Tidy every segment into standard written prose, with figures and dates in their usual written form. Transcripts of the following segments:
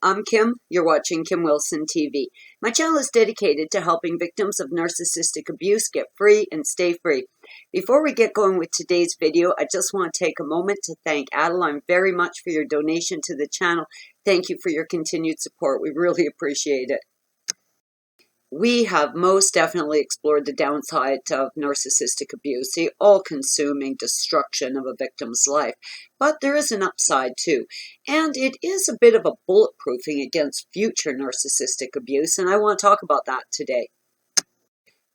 I'm Kim. You're watching Kim Wilson TV. My channel is dedicated to helping victims of narcissistic abuse get free and stay free. Before we get going with today's video, I just want to take a moment to thank Adeline very much for your donation to the channel. Thank you for your continued support. We really appreciate it. We have most definitely explored the downside of narcissistic abuse, the all-consuming destruction of a victim's life. But there is an upside too, and it is a bit of a bulletproofing against future narcissistic abuse, and I want to talk about that today.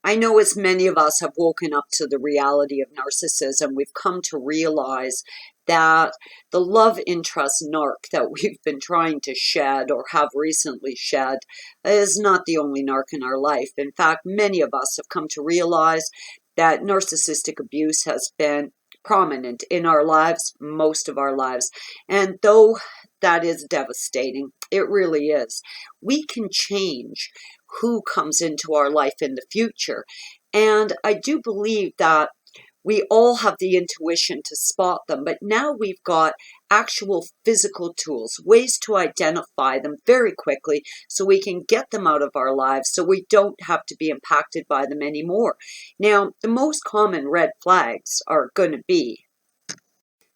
I know as many of us have woken up to the reality of narcissism, we've come to realize that the love interest narc that we've been trying to shed or have recently shed is not the only narc in our life. In fact, many of us have come to realize that narcissistic abuse has been prominent in our lives, most of our lives. And though that is devastating, it really is, we can change who comes into our life in the future. And I do believe that we all have the intuition to spot them, but now we've got actual physical tools, ways to identify them very quickly so we can get them out of our lives so we don't have to be impacted by them anymore. Now, the most common red flags are going to be,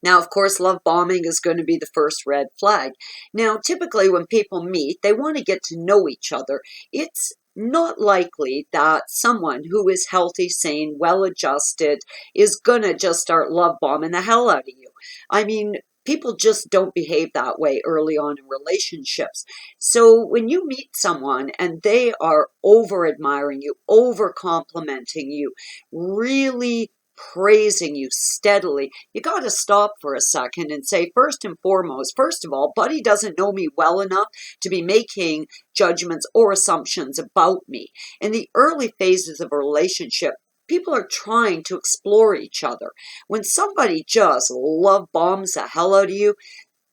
now, of course, love bombing is going to be the first red flag. Now, typically when people meet, they want to get to know each other. It's not likely that someone who is healthy, sane, well-adjusted is going to just start love bombing the hell out of you. I mean, people just don't behave that way early on in relationships. So when you meet someone and they are over-admiring you, over-complimenting you, really praising you steadily, you got to stop for a second and say, first and foremost, first of all, Buddy doesn't know me well enough to be making judgments or assumptions about me. In the early phases of a relationship, people are trying to explore each other. When somebody just love bombs the hell out of you,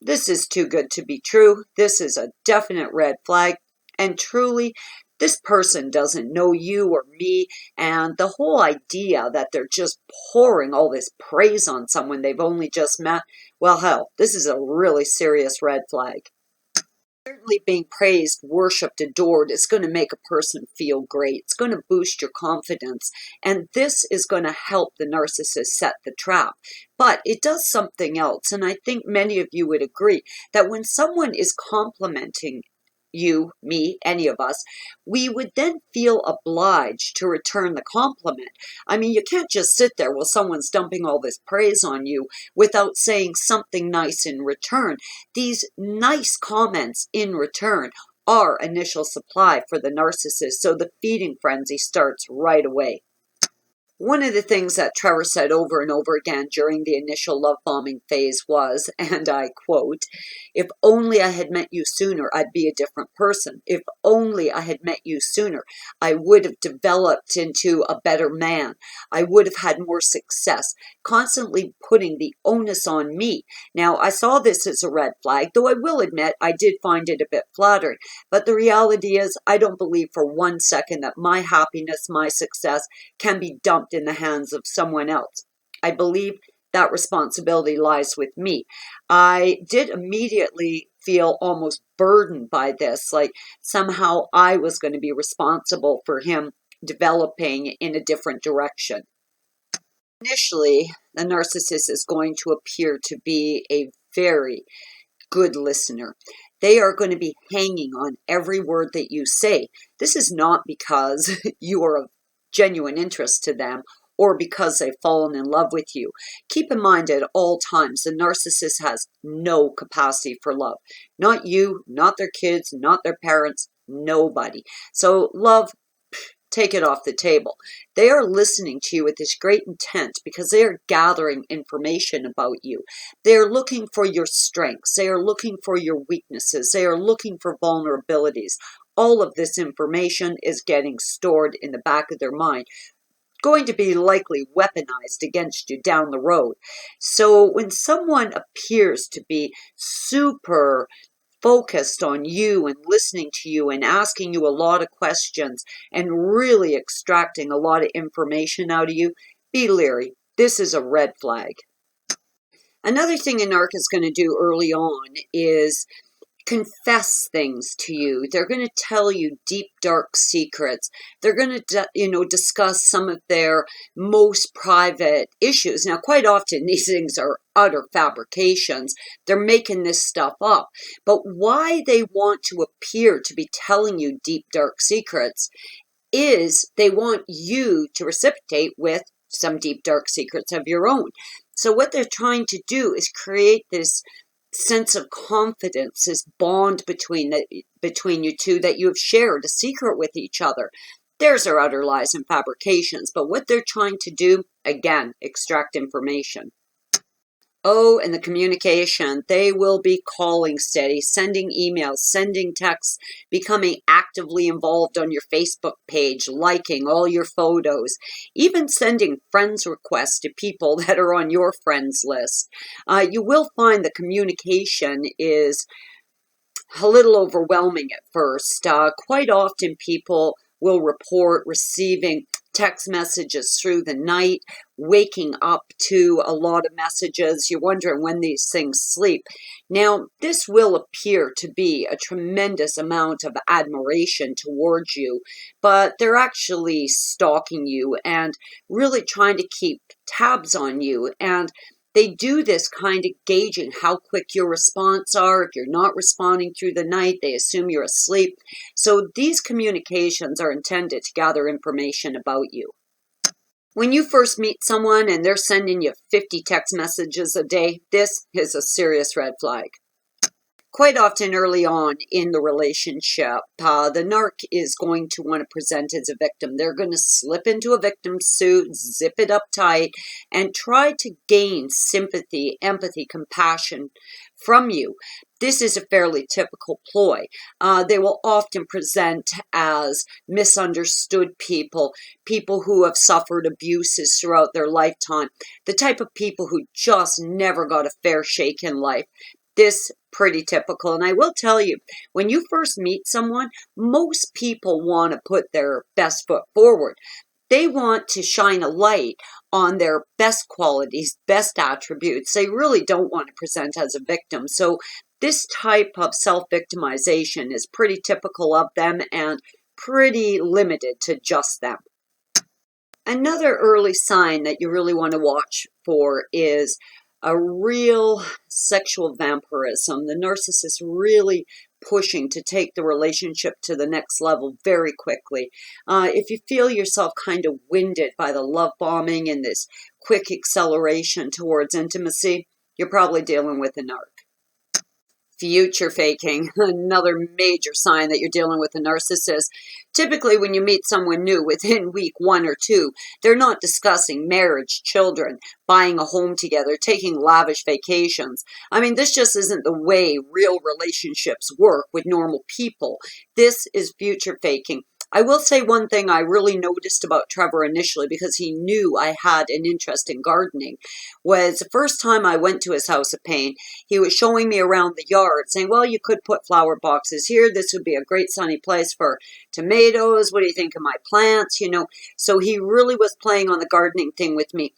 this is too good to be true. This is a definite red flag. And truly, this person doesn't know you or me, and the whole idea that they're just pouring all this praise on someone they've only just met, well, hell, this is a really serious red flag. Certainly being praised, worshipped, adored is going to make a person feel great. It's going to boost your confidence, and this is going to help the narcissist set the trap. But it does something else, and I think many of you would agree that when someone is complimenting you, me, any of us, we would then feel obliged to return the compliment. I mean, you can't just sit there while someone's dumping all this praise on you without saying something nice in return. These nice comments in return are initial supply for the narcissist, so the feeding frenzy starts right away. One of the things that Trevor said over and over again during the initial love bombing phase was, and I quote, "If only I had met you sooner, I'd be a different person. If only I had met you sooner, I would have developed into a better man. I would have had more success," constantly putting the onus on me. Now, I saw this as a red flag, though I will admit I did find it a bit flattering. But the reality is, I don't believe for 1 second that my happiness, my success can be dumped in the hands of someone else. I believe that responsibility lies with me. I did immediately feel almost burdened by this, like somehow I was going to be responsible for him developing in a different direction. Initially, the narcissist is going to appear to be a very good listener. They are going to be hanging on every word that you say. This is not because you are of genuine interest to them or because they've fallen in love with you. Keep in mind at all times, the narcissist has no capacity for love. Not you, not their kids, not their parents, nobody. So love, take it off the table. They are listening to you with this great intent because they are gathering information about you. They are looking for your strengths. They are looking for your weaknesses. They are looking for vulnerabilities. All of this information is getting stored in the back of their mind, going to be likely weaponized against you down the road. So when someone appears to be super focused on you and listening to you and asking you a lot of questions and really extracting a lot of information out of you, be leery. This is a red flag. Another thing a narc is going to do early on is confess things to you. They're going to tell you deep, dark secrets. They're going to, discuss some of their most private issues. Now, quite often, these things are utter fabrications. They're making this stuff up. But why they want to appear to be telling you deep, dark secrets is they want you to reciprocate with some deep, dark secrets of your own. So what they're trying to do is create this sense of confidence, this bond between you two, that you have shared a secret with each other. There's their utter lies and fabrications, but what they're trying to do, again, extract information. Oh, and the communication. They will be calling steady, sending emails, sending texts, becoming actively involved on your Facebook page, liking all your photos, even sending friends requests to people that are on your friends list. You will find the communication is a little overwhelming at first. Quite often people will report receiving text messages through the night, waking up to a lot of messages. You're wondering when these things sleep. Now, this will appear to be a tremendous amount of admiration towards you, but they're actually stalking you and really trying to keep tabs on you. And they do this kind of gauging how quick your response are. If you're not responding through the night, they assume you're asleep. So these communications are intended to gather information about you. When you first meet someone and they're sending you 50 text messages a day, this is a serious red flag. Quite often early on in the relationship, the narc is going to want to present as a victim. They're going to slip into a victim suit, zip it up tight, and try to gain sympathy, empathy, compassion from you. This is a fairly typical ploy. They will often present as misunderstood people, people who have suffered abuses throughout their lifetime, the type of people who just never got a fair shake in life. This pretty typical. And I will tell you, when you first meet someone, most people want to put their best foot forward. They want to shine a light on their best qualities, best attributes. They really don't want to present as a victim. So this type of self-victimization is pretty typical of them and pretty limited to just them. Another early sign that you really want to watch for is a real sexual vampirism. The narcissist really pushing to take the relationship to the next level very quickly. If you feel yourself kind of winded by the love bombing and this quick acceleration towards intimacy, you're probably dealing with a narc. Future faking, another major sign that you're dealing with a narcissist. Typically, when you meet someone new within week 1 or 2, they're not discussing marriage, children, buying a home together, taking lavish vacations. I mean, this just isn't the way real relationships work with normal people. This is future faking. I will say one thing I really noticed about Trevor initially, because he knew I had an interest in gardening, was the first time I went to his house of pain, he was showing me around the yard, saying, well, you could put flower boxes here. This would be a great sunny place for tomatoes. What do you think of my plants? So he really was playing on the gardening thing with me.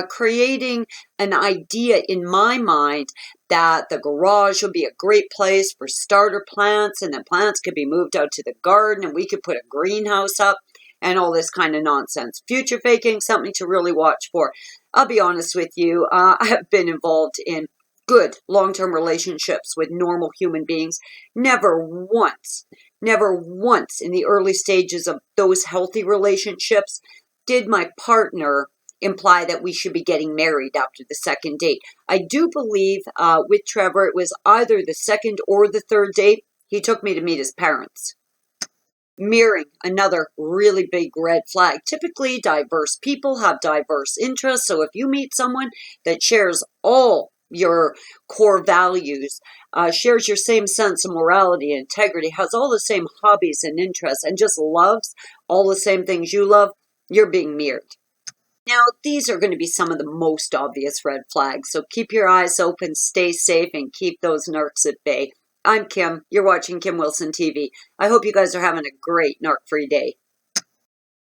Creating an idea in my mind that the garage would be a great place for starter plants, and the plants could be moved out to the garden, and we could put a greenhouse up, and all this kind of nonsense. Future faking, something to really watch for. I'll be honest with you, I have been involved in good long-term relationships with normal human beings. Never once in the early stages of those healthy relationships did my partner imply that we should be getting married after the second date. I do believe with Trevor, it was either the second or the third date, he took me to meet his parents. Mirroring, another really big red flag. Typically, diverse people have diverse interests. So if you meet someone that shares all your core values, shares your same sense of morality and integrity, has all the same hobbies and interests, and just loves all the same things you love, you're being mirrored. Now, these are going to be some of the most obvious red flags, so keep your eyes open, stay safe, and keep those narcs at bay. I'm Kim. You're watching Kim Wilson TV. I hope you guys are having a great narc-free day.